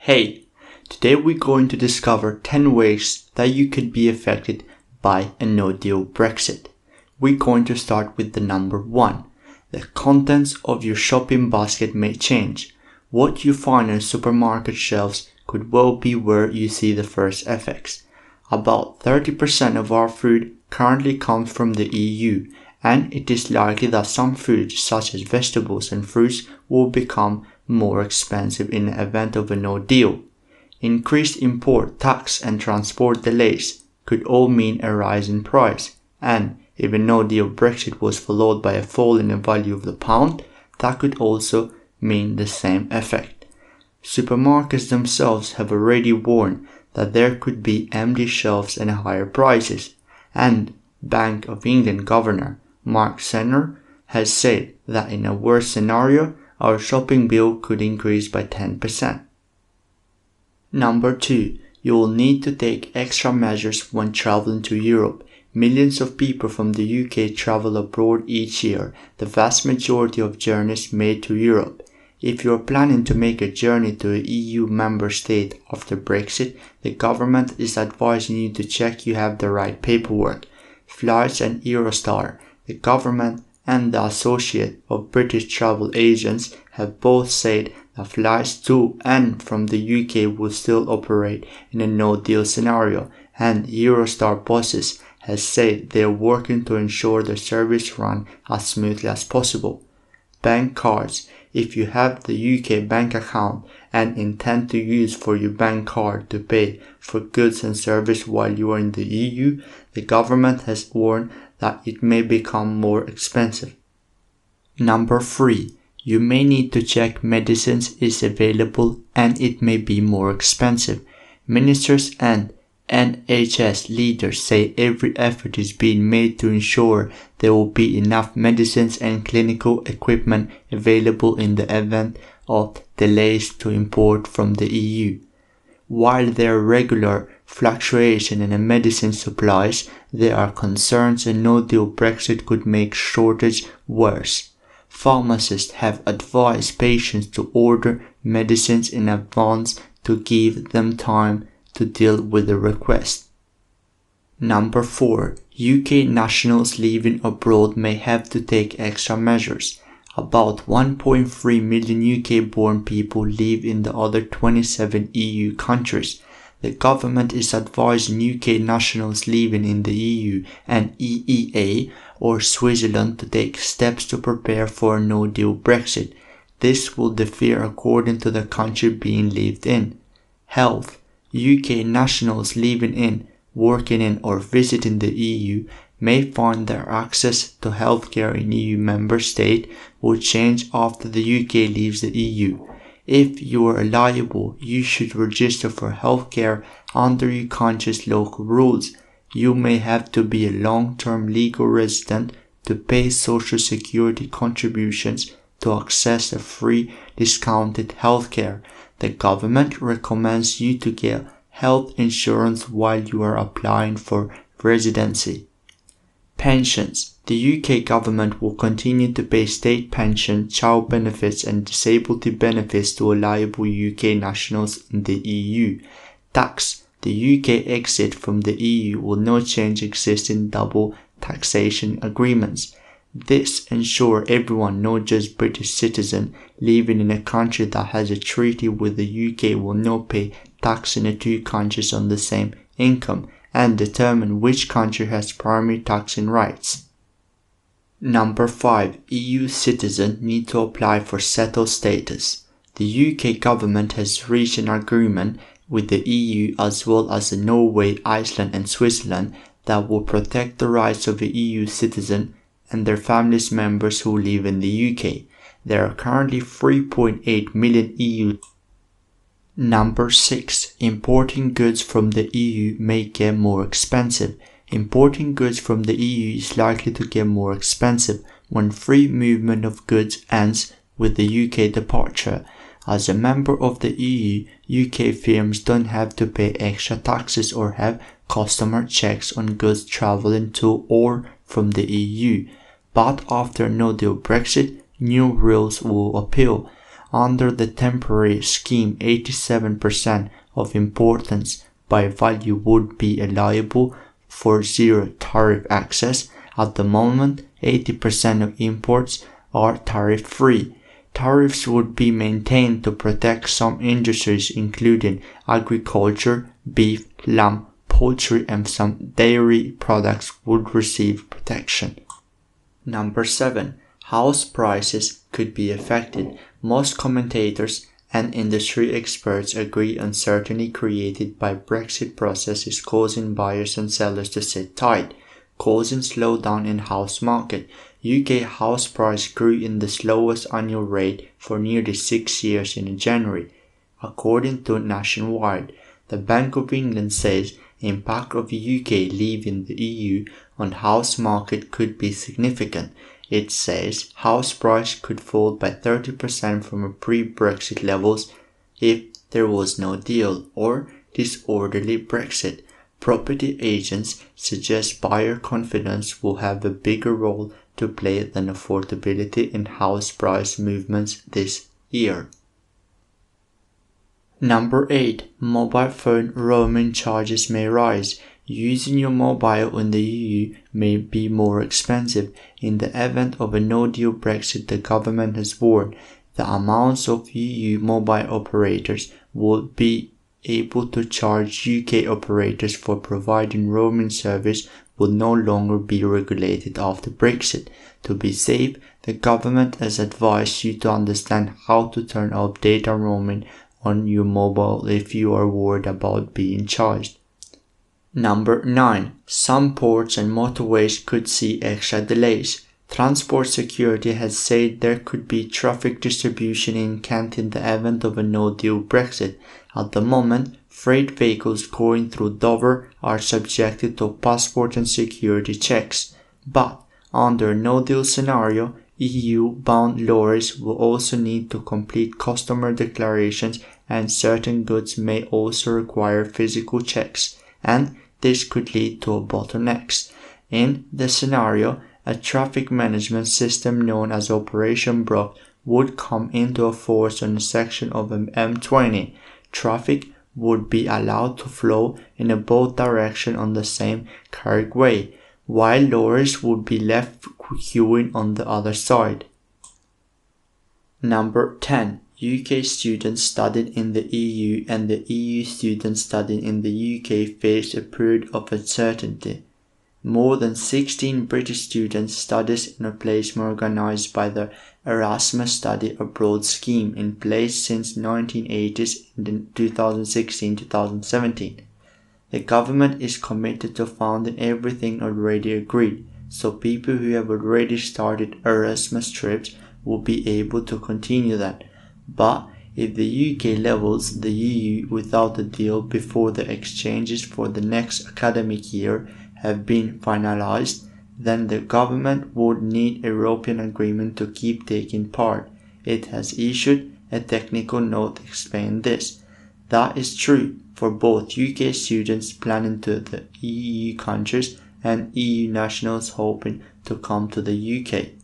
Hey, today we're going to discover 10 ways that you could be affected by a no-deal Brexit. We're going to start with the number 1. The contents of your shopping basket may change. What you find on supermarket shelves could well be where you see the first effects. About 30% of our food currently comes from the EU, and it is likely that some foods such as vegetables and fruits will become more expensive in the event of a no deal. Increased import tax and transport delays could all mean a rise in price, and if a no deal Brexit was followed by a fall in the value of the pound, that could also mean the same effect. Supermarkets themselves have already warned that there could be empty shelves and higher prices, and Bank of England Governor Mark Senner has said that in a worst scenario, our shopping bill could increase by 10%. Number 2. You will need to take extra measures when traveling to Europe. Millions of people from the UK travel abroad each year, the vast majority of journeys made to Europe. If you are planning to make a journey to an EU member state after Brexit, the government is advising you to check you have the right paperwork. Flights and Eurostar, the government and the Associate of British Travel Agents have both said that flights to and from the UK will still operate in a no-deal scenario, and Eurostar bosses has said they are working to ensure the service run as smoothly as possible. Bank cards. If you have the UK bank account and intend to use for your bank card to pay for goods and service while you are in the EU, the government has warned that it may become more expensive. Number 3. You may need to check medicines is available and it may be more expensive. Ministers and NHS leaders say every effort is being made to ensure there will be enough medicines and clinical equipment available in the event of delays to import from the EU. While there are regular fluctuation in the medicine supplies, there are concerns a no-deal Brexit could make shortage worse. Pharmacists have advised patients to order medicines in advance to give them time to deal with the request. Number 4. UK nationals living abroad may have to take extra measures. About 1.3 million UK-born people live in the other 27 EU countries. The government is advising UK nationals living in the EU and EEA or Switzerland to take steps to prepare for a no-deal Brexit. This will differ according to the country being lived in. Health. UK nationals living in, working in or visiting the EU may find their access to healthcare in EU member state will change after the UK leaves the EU. If you are eligible, you should register for healthcare under your country's local rules. You may have to be a long-term legal resident to pay social security contributions to access a free discounted healthcare. The government recommends you to get health insurance while you are applying for residency. Pensions. The UK government will continue to pay state pension, child benefits and disability benefits to eligible UK nationals in the EU. Tax. The UK exit from the EU will not change existing double taxation agreements. This ensures everyone, not just British citizens, living in a country that has a treaty with the UK will not pay tax in the two countries on the same income and determine which country has primary taxing rights. Number 5. EU citizens need to apply for settled status. The UK government has reached an agreement with the EU as well as Norway, Iceland and Switzerland that will protect the rights of the EU citizens and their families members who live in the UK. There are currently 3.8 million EU. Number 6. Importing goods from the EU may get more expensive. Importing goods from the EU is likely to get more expensive when free movement of goods ends with the UK departure. As a member of the EU, UK firms don't have to pay extra taxes or have customer checks on goods traveling to or from the EU. But after no-deal Brexit, new rules will appeal. Under the temporary scheme, 87% of imports by value would be eligible for zero tariff access. At the moment, 80% of imports are tariff-free. Tariffs would be maintained to protect some industries including agriculture, beef, lamb, poultry and some dairy products would receive protection. Number 7. House prices could be affected. Most commentators and industry experts agree uncertainty created by Brexit process is causing buyers and sellers to sit tight, causing slowdown in house market. UK house price grew in the slowest annual rate for nearly 6 years in January, according to Nationwide. The Bank of England says impact of UK leaving the EU on house market could be significant. It says house price could fall by 30% from pre-Brexit levels if there was no deal or disorderly Brexit. Property agents suggest buyer confidence will have a bigger role to play than affordability in house price movements this year. Number 8. Mobile phone roaming charges may rise. Using your mobile in the EU may be more expensive. In the event of a no-deal Brexit, the government has warned the amounts of EU mobile operators will be able to charge UK operators for providing roaming service will no longer be regulated after Brexit. To be safe, the government has advised you to understand how to turn off data roaming on your mobile if you are worried about being charged. Number 9. Some ports and motorways could see extra delays. Transport Security has said there could be traffic distribution in Kent in the event of a no-deal Brexit. At the moment, freight vehicles going through Dover are subjected to passport and security checks. But under a no-deal scenario, EU-bound lorries will also need to complete customer declarations and certain goods may also require physical checks, and this could lead to bottlenecks. In the scenario, a traffic management system known as Operation Brock would come into force on a section of M20. Traffic would be allowed to flow in both directions on the same carriageway, while lorries would be left queuing on the other side. Number 10. UK students studying in the EU and the EU students studying in the UK face a period of uncertainty. More than 16 British students studies in a placement organised by the Erasmus Study Abroad scheme in place since 1980s in 2016-2017. The government is committed to funding everything already agreed, so people who have already started Erasmus trips will be able to continue that. But if the UK levels the EU without a deal before the exchanges for the next academic year have been finalized, then the government would need a European agreement to keep taking part. It has issued a technical note explaining this. That is true for both UK students planning to the EU countries and EU nationals hoping to come to the UK.